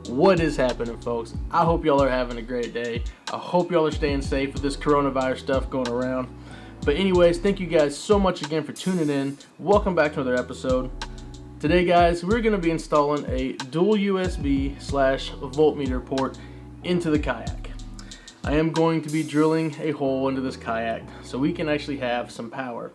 What is happening, folks? I hope y'all are having a great day. I hope y'all are staying safe with this coronavirus stuff going around. But anyways, thank you guys so much again for tuning in. Welcome back to another episode. Today, guys, we're going to be installing a dual USB/voltmeter port into the Kayak. I am going to be drilling a hole into this Kayak so we can actually have some power.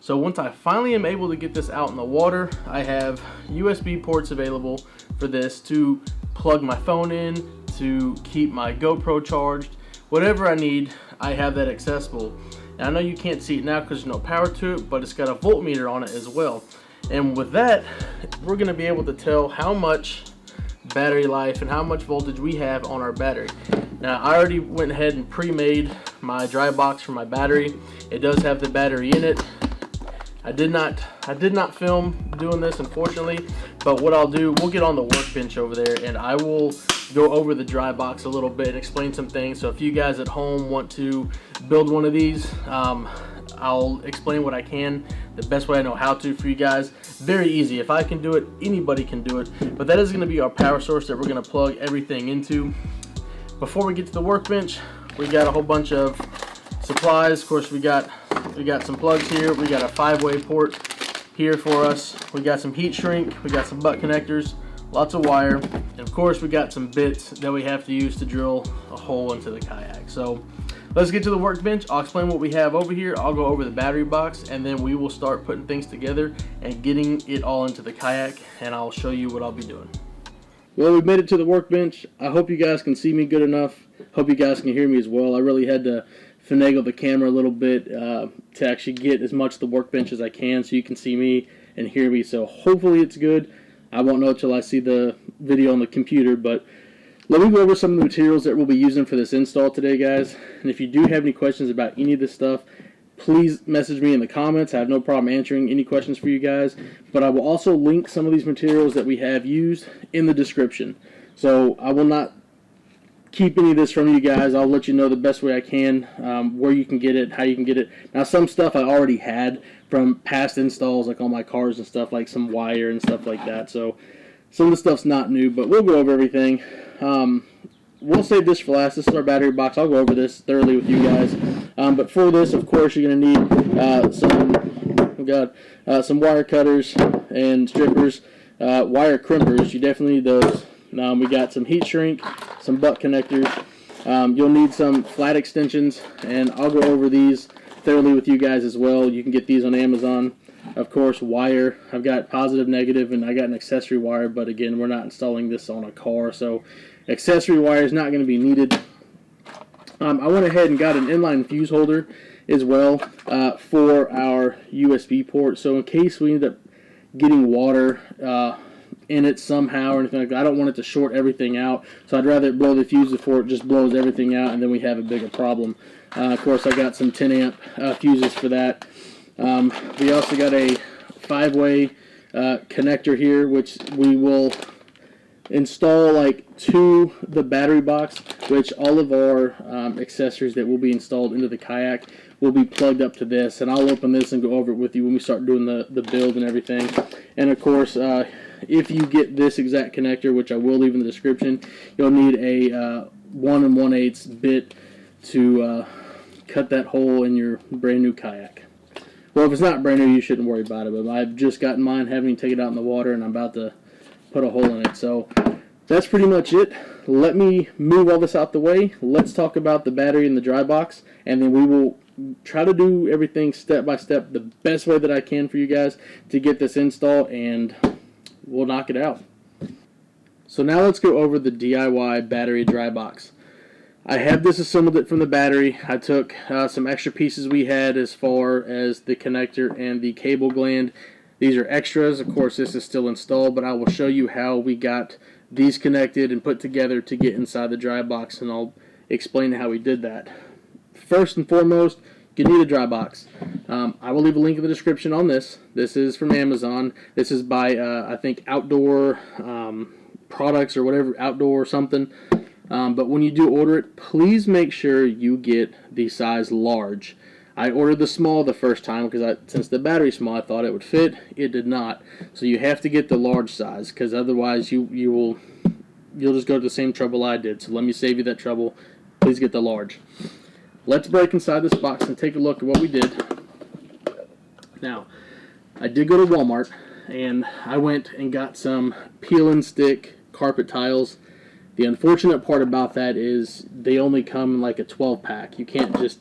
So once I finally am able to get this out in the water, I have USB ports available for this to plug my phone in, to keep my GoPro charged. Whatever I need, I have that accessible. And I know you can't see it now because there's no power to it, but it's got a voltmeter on it as well. And with that, we're going to be able to tell how much battery life and how much voltage we have on our battery. Now, I already went ahead and pre-made my dry box for my battery. It does have the battery in it. I did not film doing this, unfortunately, but what I'll do, we'll get on the workbench over there and I will go over the dry box a little bit and explain some things. So if you guys at home want to build one of these, I'll explain what I can, the best way I know how to for you guys. Very easy. If I can do it, anybody can do it. But that is going to be our power source that we're going to plug everything into. Before we get to the workbench, we got a whole bunch of supplies. Of course, we got some plugs here. We got a 5-way port here for us. We got some heat shrink. We got some butt connectors, lots of wire, and of course we got some bits that we have to use to drill a hole into the Kayak. So let's get to the workbench. I'll explain what we have over here. I'll go over the battery box, and then we will start putting things together and getting it all into the Kayak, and I'll show you what I'll be doing. Well, we've made it to the workbench. I hope you guys can see me good enough. Hope you guys can hear me as well. I really had to finagle the camera a little bit to actually get as much of the workbench as I can so you can see me and hear me. So hopefully it's good. I won't know until I see the video on the computer, but let me go over some of the materials that we'll be using for this install today, guys. And if you do have any questions about any of this stuff, please message me in the comments. I have no problem answering any questions for you guys. But I will also link some of these materials that we have used in the description. So I will not keep any of this from you guys. I'll let you know the best way I can, where you can get it, how you can get it. Now, some stuff I already had from past installs, like on my cars and stuff, like some wire and stuff like that. So some of the stuff's not new, but we'll go over everything. We'll save this for last. This is our battery box. I'll go over this thoroughly with you guys. But for this, of course, you're going to need some wire cutters and strippers, wire crimpers. You definitely need those. We got some heat shrink, some butt connectors. You'll need some flat extensions, and I'll go over these thoroughly with you guys as well. You can get these on Amazon. Of course, wire. I've got positive, negative, and I got an accessory wire, but again, we're not installing this on a car, so accessory wire is not going to be needed. I went ahead and got an inline fuse holder as well for our USB port, so in case we end up getting water in it somehow or anything like that, I don't want it to short everything out, so I'd rather blow the fuse before it just blows everything out and then we have a bigger problem. Of course, I got some 10 amp fuses for that. We also got a 5-way connector here, which we will install like to the battery box, which all of our accessories that will be installed into the Kayak will be plugged up to this, and I'll open this and go over it with you when we start doing the build and everything. And of course, if you get this exact connector, which I will leave in the description, you'll need a 1 1/8 bit to cut that hole in your brand new Kayak. Well, if it's not brand new, you shouldn't worry about it, but I've just gotten mine, having to take it out in the water, and I'm about to put a hole in it. So that's pretty much it. Let me move all this out the way. Let's talk about the battery and the dry box, and then we will try to do everything step by step the best way that I can for you guys to get this installed, and we'll knock it out. So now let's go over the DIY battery dry box. I have disassembled it from the battery. I took some extra pieces we had as far as the connector and the cable gland. These are extras. Of course, this is still installed, but I will show you how we got these connected and put together to get inside the dry box, and I'll explain how we did that. First and foremost, you need a dry box. I will leave a link in the description on this. This is from Amazon. This is by, I think, Outdoor Products or whatever, Outdoor something. But when you do order it, please make sure you get the size large. I ordered the small the first time because since the battery's small, I thought it would fit. It did not. So you have to get the large size, because otherwise you will you'll just go to the same trouble I did. So let me save you that trouble. Please get the large. Let's break inside this box and take a look at what we did. Now, I did go to Walmart, and I went and got some peel and stick carpet tiles. The unfortunate part about that is they only come in like a 12-pack. You can't just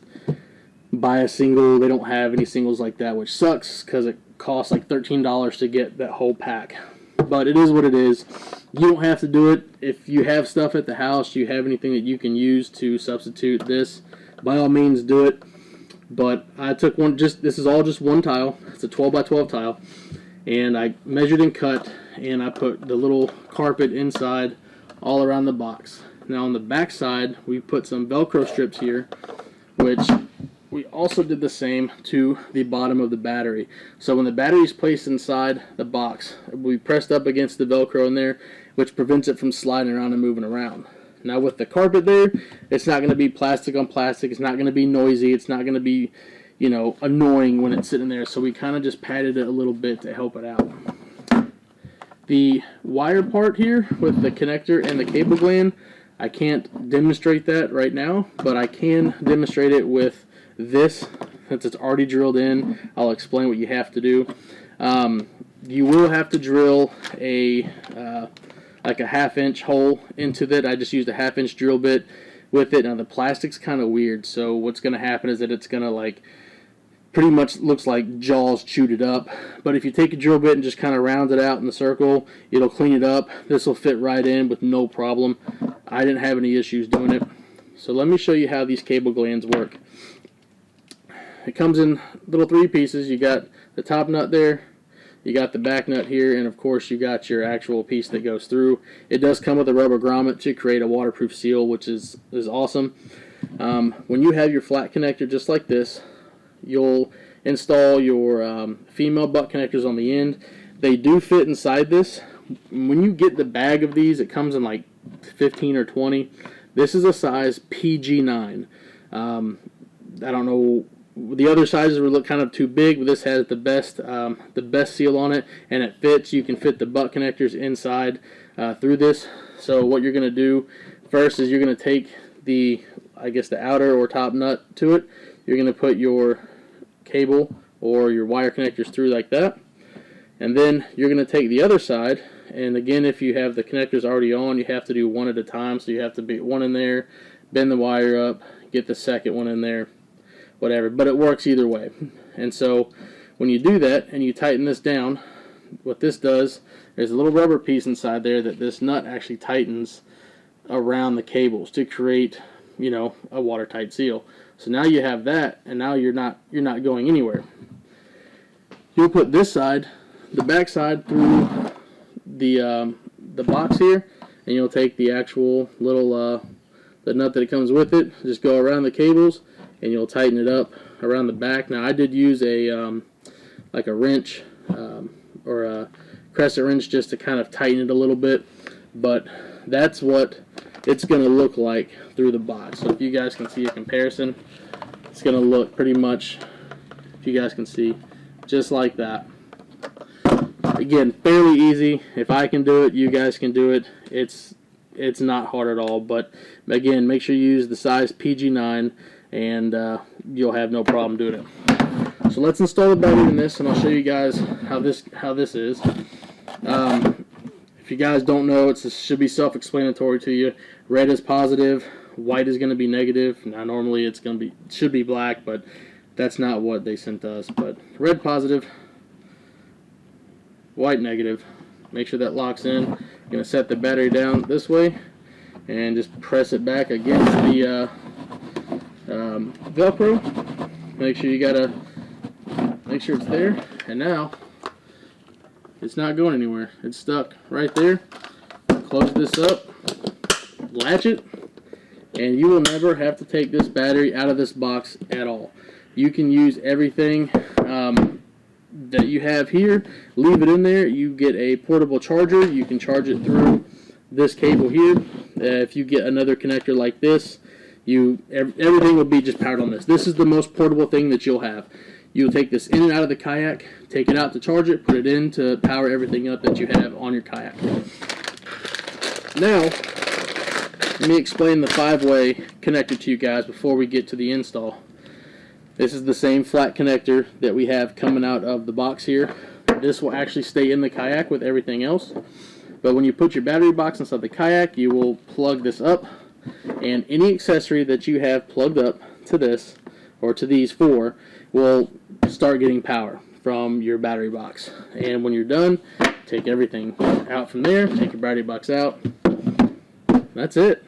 buy a single. They don't have any singles like that, which sucks because it costs like $13 to get that whole pack. But it is what it is. You don't have to do it. If you have stuff at the house, you have anything that you can use to substitute this, by all means do it. But I took one, this is all just one tile. It's a 12 by 12 tile. And I measured and cut, and I put the little carpet inside all around the box. Now on the back side, we put some Velcro strips here, which we also did the same to the bottom of the battery. So when the battery is placed inside the box, we pressed up against the Velcro in there, which prevents it from sliding around and moving around. Now with the carpet there, it's not going to be plastic on plastic. It's not going to be noisy. It's not going to be, you know, annoying when it's sitting there. So we kind of just padded it a little bit to help it out. The wire part here with the connector and the cable gland, I can't demonstrate that right now, but I can demonstrate it with this. Since it's already drilled in, I'll explain what you have to do. You will have to drill a like a 1/2-inch hole into that. I just used a 1/2-inch drill bit with it. Now the plastic's kind of weird, so what's going to happen is that it's going to like pretty much looks like Jaws chewed it up. But if you take a drill bit and just kind of round it out in the circle, it'll clean it up. This will fit right in with no problem. I didn't have any issues doing it. So let me show you how these cable glands work. It comes in little 3 pieces. You got the top nut there, you got the back nut here, and of course you got your actual piece that goes through. It does come with a rubber grommet to create a waterproof seal, which is awesome. When you have your flat connector just like this, you'll install your female butt connectors on the end. They do fit inside this. When you get the bag of these, it comes in like 15 or 20. This is a size PG9. I don't know, the other sizes were look kind of too big, but this has the best seal on it, and it fits. You can fit the butt connectors inside through this. So what you're going to do first is you're going to take the, I guess, the outer or top nut to it. You're going to put your cable or your wire connectors through like that, and then you're going to take the other side. And again, if you have the connectors already on, you have to do one at a time. So you have to be one in there, bend the wire up, get the second one in there, whatever. But it works either way. And so when you do that and you tighten this down, what this does, there's a little rubber piece inside there that this nut actually tightens around the cables to create, you know, a watertight seal. So now you have that, and now you're not going anywhere. You'll put this side, the back side, through the box here, and you'll take the actual little the nut that it comes with it, just go around the cables, and you'll tighten it up around the back. Now I did use a like a wrench or a crescent wrench just to kind of tighten it a little bit, but that's what it's going to look like through the box. So if you guys can see a comparison, it's going to look pretty much, if you guys can see, just like that. Again, fairly easy. If I can do it, you guys can do it. It's not hard at all. But again, make sure you use the size PG9, and you'll have no problem doing it. So let's install the battery in this, and I'll show you guys how this is. If you guys don't know, it should be self-explanatory to you. Red is positive, white is going to be negative. Now normally it should be black, but that's not what they sent us. But red positive, white negative. Make sure that locks in. You're going to set the battery down this way and just press it back against the Velcro. Make sure it's there, and now it's not going anywhere. It's stuck right there. Close this up, latch it, and you will never have to take this battery out of this box at all. You can use everything that you have here, leave it in there. You get a portable charger. You can charge it through this cable here. If you get another connector like this, everything will be just powered on this. This is the most portable thing that you'll have. You'll take this in and out of the kayak, take it out to charge it, put it in to power everything up that you have on your kayak. Now, let me explain the 5-way connector to you guys before we get to the install. This is the same flat connector that we have coming out of the box here. This will actually stay in the kayak with everything else. But when you put your battery box inside the kayak, you will plug this up, and any accessory that you have plugged up to this, or to these four, will start getting power from your battery box. And when you're done, take everything out from there, take your battery box out. That's it.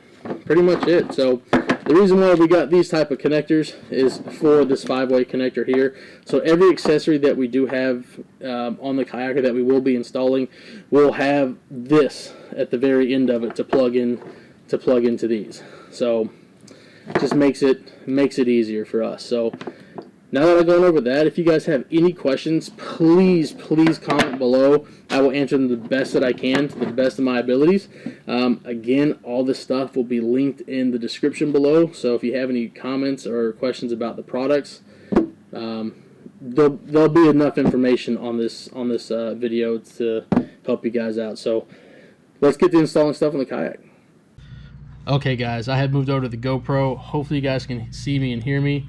Pretty much it. So the reason why we got these type of connectors is for this 5-way connector here. So every accessory that we do have on the kayaker that we will be installing will have this at the very end of it to plug into these. So it just makes it easier for us. So now that I've gone over that, if you guys have any questions, please comment below. I will answer them the best that I can, to the best of my abilities. Again, all this stuff will be linked in the description below. So if you have any comments or questions about the products, there'll be enough information on this video to help you guys out. So let's get to installing stuff on the kayak. Okay, guys, I have moved over to the GoPro. Hopefully, you guys can see me and hear me.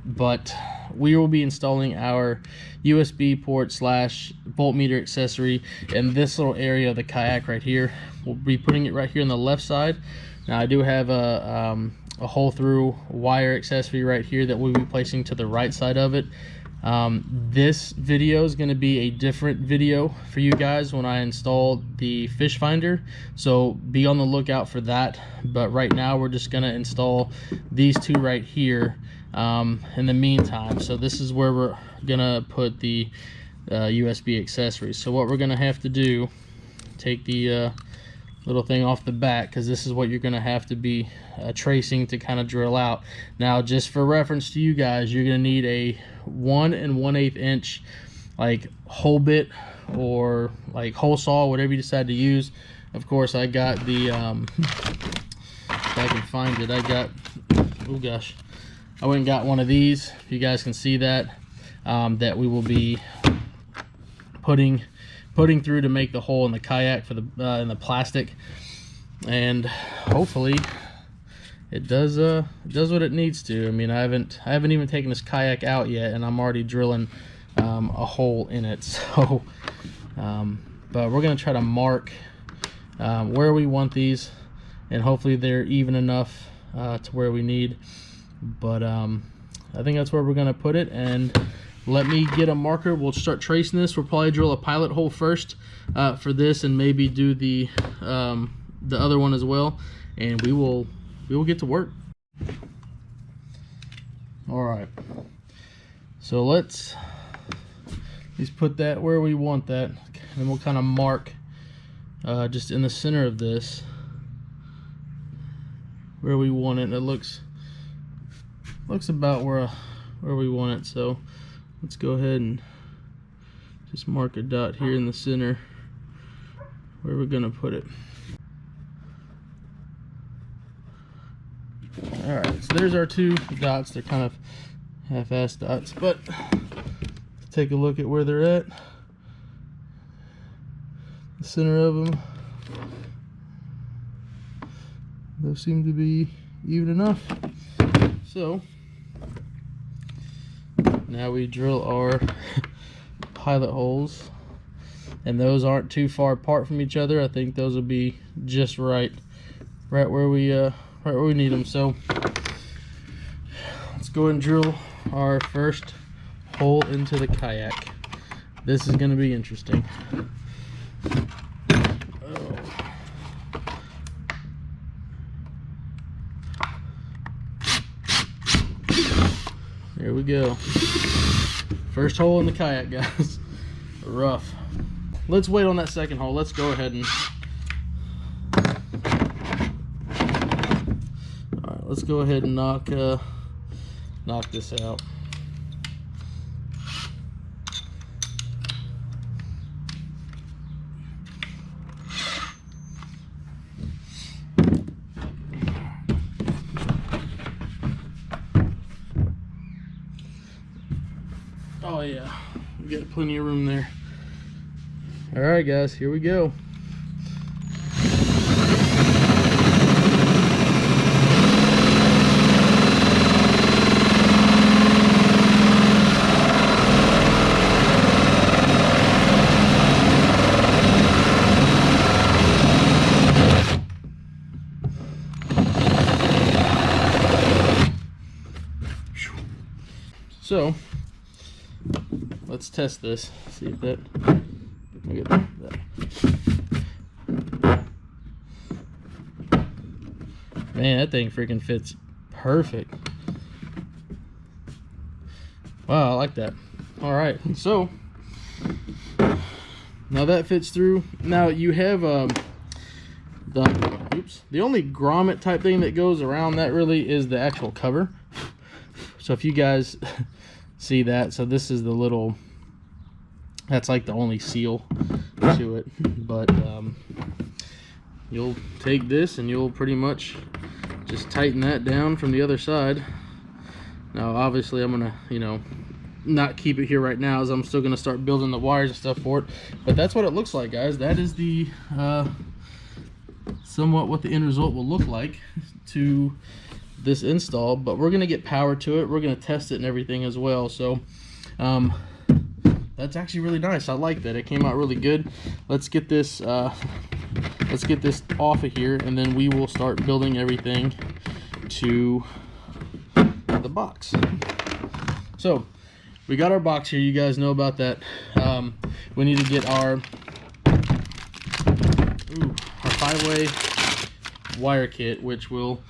But we will be installing our USB port / voltmeter accessory in this little area of the kayak right here. We'll be putting it right here on the left side. Now I do have a hole through wire accessory right here that we'll be placing to the right side of it. This video is going to be a different video for you guys when I install the fish finder, so be on the lookout for that. But right now we're just going to install these two right here in the meantime. So this is where we're going to put the USB accessories. So what we're going to have to do, take the little thing off the back, because this is what you're going to have to be tracing to kind of drill out. Now, just for reference to you guys, you're going to need a 1 1/8 inch like hole bit or like hole saw, whatever you decide to use. Of course, I got the if I can find it, I got, oh gosh, I went and got one of these, if you guys can see that, that we will be putting through to make the hole in the kayak for the in the plastic. And hopefully it does what it needs to. I mean, I haven't even taken this kayak out yet, and I'm already drilling a hole in it. So but we're gonna try to mark where we want these, and hopefully they're even enough to where we need. But I think that's where we're gonna put it. And let me get a marker. We'll start tracing this. We'll probably drill a pilot hole first for this, and maybe do the other one as well, and we will get to work. All right, so let's put that where we want that, and we'll kind of mark just in the center of this where we want it. And it looks about where we want it. So let's go ahead and just mark a dot here in the center where we're gonna put it. All right, so there's our two dots. They're kind of half-assed dots, but let's take a look at where they're at. The center of them, those seem to be even enough. So now we drill our pilot holes, and those aren't too far apart from each other. I think those will be just right where we need them. So let's go ahead and drill our first hole into the kayak. This is going to be interesting. There we go. First hole in the kayak, guys. Rough. Let's wait on that second hole. Let's go ahead and let's go ahead and knock this out. Oh yeah, we got plenty of room there. All right, guys, here we go. So let's test this. See if that. Look at that. Man, that thing freaking fits perfect. Wow, I like that. All right, so now that fits through. Now you have the only grommet type thing that goes around that really is the actual cover. So if you guys see that, so this is the little, that's like the only seal to it. But you'll take this and you'll pretty much just tighten that down from the other side. Now obviously I'm gonna, you know, not keep it here right now, as I'm still gonna start building the wires and stuff for it. But that's what it looks like, guys. That is the somewhat what the end result will look like to this install. But we're gonna get power to it, we're gonna test it and everything as well. So that's actually really nice. I like that. It came out really good. Let's get this off of here, and then we will start building everything to the box. So we got our box here. You guys know about that. We need to get our 5-way wire kit, which will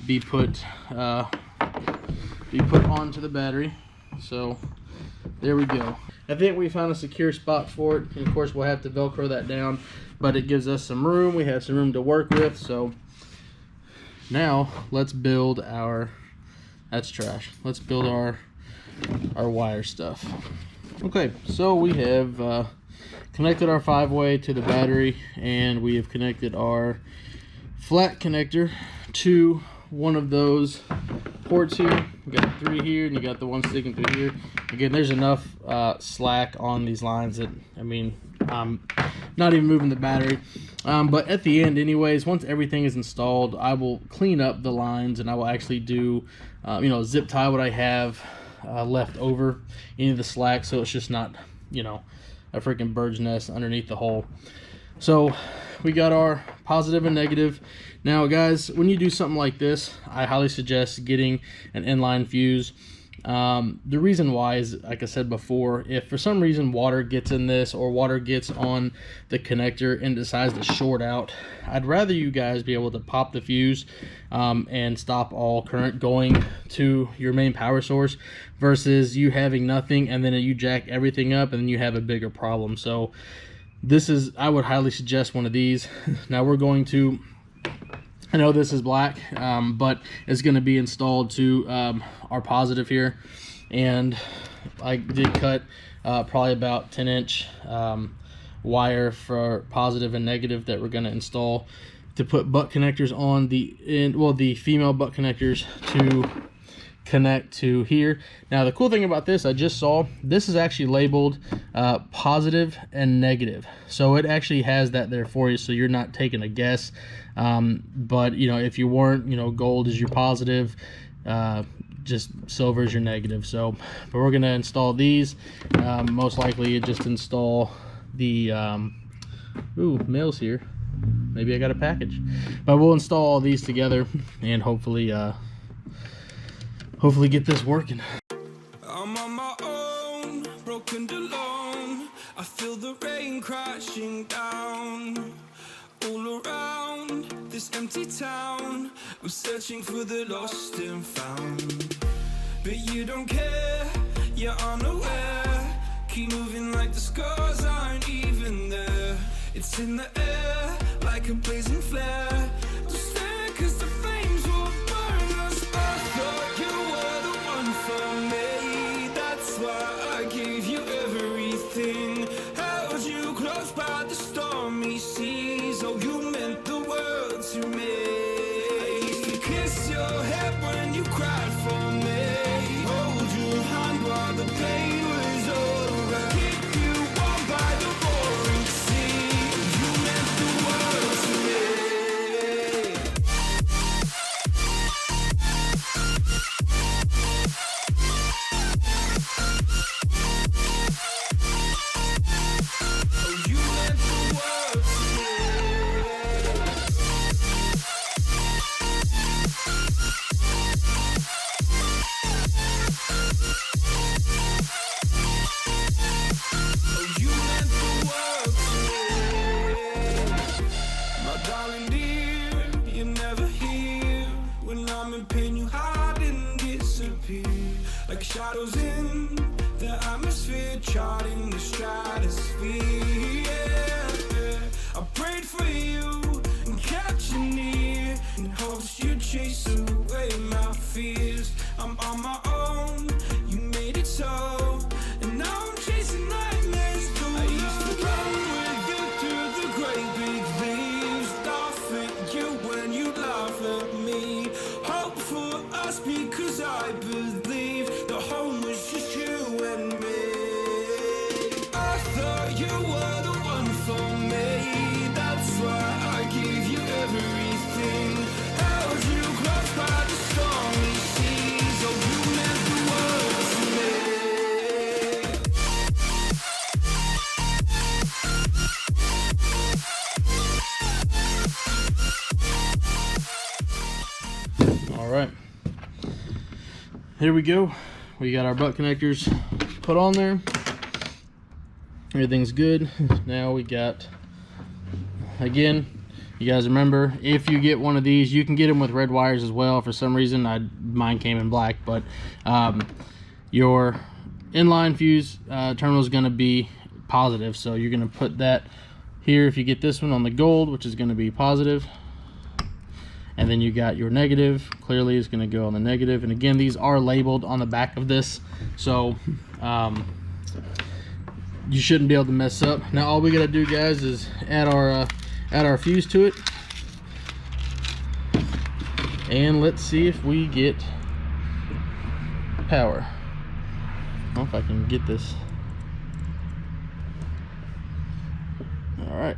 be put onto the battery. So there we go. I think we found a secure spot for it, and of course we'll have to Velcro that down, but it gives us some room. We have some room to work with. So now let's build our, that's trash. Let's build our wire stuff. Okay, so we have connected our 5-way to the battery, and we have connected our flat connector to one of those ports here. We got 3 here, and you got the one sticking through here. Again, there's enough slack on these lines that, I mean, I'm not even moving the battery. But at the end anyways, once everything is installed, I will clean up the lines, and I will actually do you know, zip tie what I have left over into the slack, so it's just not, you know, a freaking bird's nest underneath the hole. So we got our positive and negative. Now guys, when you do something like this, I highly suggest getting an inline fuse. The reason why is, like I said before, if for some reason water gets in this, or water gets on the connector and decides to short out, I'd rather you guys be able to pop the fuse and stop all current going to your main power source, versus you having nothing and then you jack everything up and then you have a bigger problem. So this is, I would highly suggest one of these. Now we're going to, I know this is black, but it's going to be installed to our positive here, and I did cut probably about 10-inch wire for positive and negative that we're going to install to put butt connectors on the end, well, the female butt connectors to connect to here. Now the cool thing about this, I just saw this is actually labeled positive and negative, so it actually has that there for you, so you're not taking a guess. But you know, if you weren't, you know, gold is your positive, just silver is your negative. So but we're gonna install these, most likely just install the mail's here, maybe I got a package, but we'll install all these together and hopefully get this working. I'm on my own, broken alone. I feel the rain crashing down all around this empty town. I'm searching for the lost and found, but you don't care, you're unaware. Keep moving like the scars aren't even there. It's in the air like a blazing flare. Just stare, 'cause the flames will burn us. I thought you were the one for me, that's why I gave you everything. Held you close by the stormy seas. Oh, you meant the world to me. I used to kiss your head when you cried for me. Hold your hand while the pain was over. Keep you warm by the roaring sea. You meant the world to me. Darling dear, you're never here. When I'm in pain, you hide and disappear. Like shadows in the atmosphere, charting the stratosphere. Yeah. I prayed for you and kept you near, in hopes you'd chase away my fears. I'm on my own, you made it so, and now I'm chasing nightmares too. I used to run with you through the great big leaves, laugh at you when you laugh at me. Hope for us because I believe the home was just you and me. I thought you were the one for me, that's why I gave you everything. Held you close by the stormy seas, oh you meant the world to me. All right, here we go. We got our butt connectors put on there. Everything's good. Now we got, again, you guys remember, if you get one of these, you can get them with red wires as well. For some reason, mine came in black, but your inline fuse terminal is going to be positive, so you're going to put that here. If you get this one on the gold, which is going to be positive, and then you got your negative, clearly is going to go on the negative. And again, these are labeled on the back of this, so you shouldn't be able to mess up. Now all we got to do, guys, is add our fuse to it, and let's see if we get power. I don't know if I can get this. All right,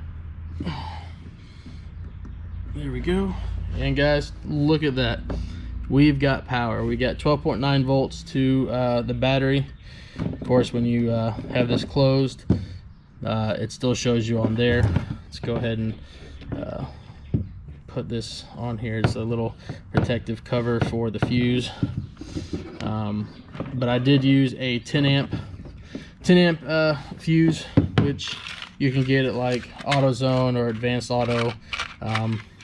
there we go. And guys, look at that, we've got power. We got 12.9 volts to the battery. Of course, when you have this closed, it still shows you on there. Let's go ahead and put this on here. It's a little protective cover for the fuse, but I did use a 10 amp fuse, which you can get at like AutoZone or Advanced Auto,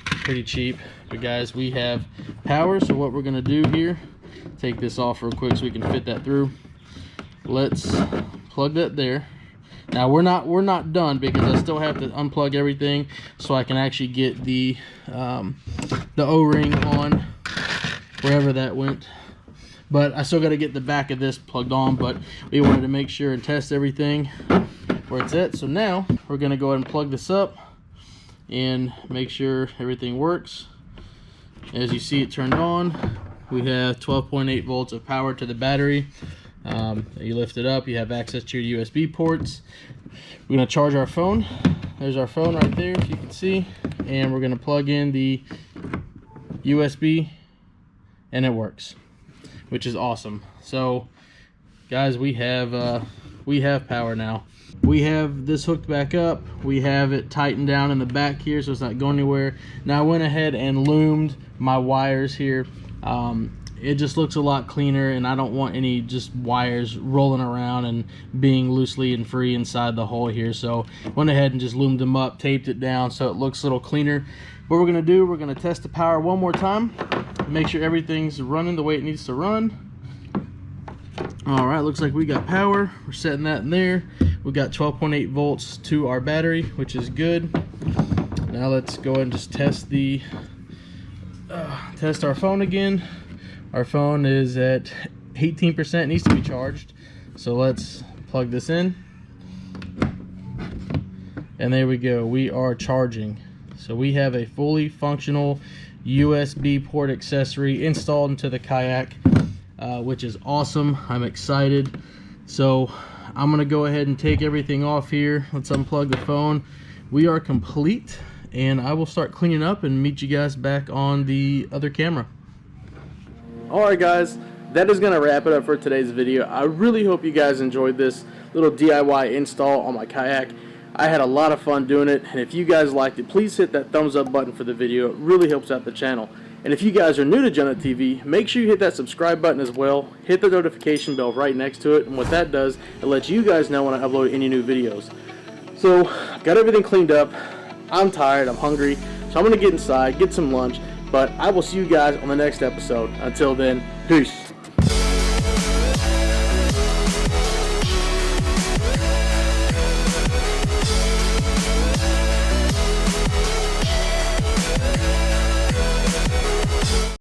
pretty cheap. But guys, we have power, so what we're going to do here, take this off real quick so we can fit that through. Let's plug that there. Now we're not done, because I still have to unplug everything so I can actually get the O-ring on wherever that went. But I still got to get the back of this plugged on, but we wanted to make sure and test everything where it's at. So now we're going to go ahead and plug this up and make sure everything works. As you see, it turned on. We have 12.8 volts of power to the battery. You lift it up, you have access to your USB ports. We're going to charge our phone. There's our phone right there, if you can see, and we're going to plug in the USB, and it works, which is awesome. So guys, we have power now. We have this hooked back up, we have it tightened down in the back here so it's not going anywhere. Now I went ahead and loomed my wires here. It just looks a lot cleaner, and I don't want any just wires rolling around and being loosely and free inside the hole here. So went ahead and just loomed them up, taped it down so it looks a little cleaner. What we're gonna do, we're gonna test the power one more time, make sure everything's running the way it needs to run. All right, looks like we got power. We're setting that in there. We got 12.8 volts to our battery, which is good. Now let's go ahead and just test our phone again. Our phone is at 18%, needs to be charged. So let's plug this in. And there we go, we are charging. So we have a fully functional USB port accessory installed into the Kayak, which is awesome. I'm excited. So I'm gonna go ahead and take everything off here. Let's unplug the phone. We are complete, and I will start cleaning up and meet you guys back on the other camera. Alright guys, that is going to wrap it up for today's video. I really hope you guys enjoyed this little DIY install on my Kayak. I had a lot of fun doing it, and if you guys liked it, please hit that thumbs up button for the video. It really helps out the channel. And if you guys are new to JuNa TV, make sure you hit that subscribe button as well. Hit the notification bell right next to it, and what that does, it lets you guys know when I upload any new videos. So, got everything cleaned up. I'm tired, I'm hungry, so So I'm going to get inside, get some lunch, but I will see you guys on the next episode. Until then, peace.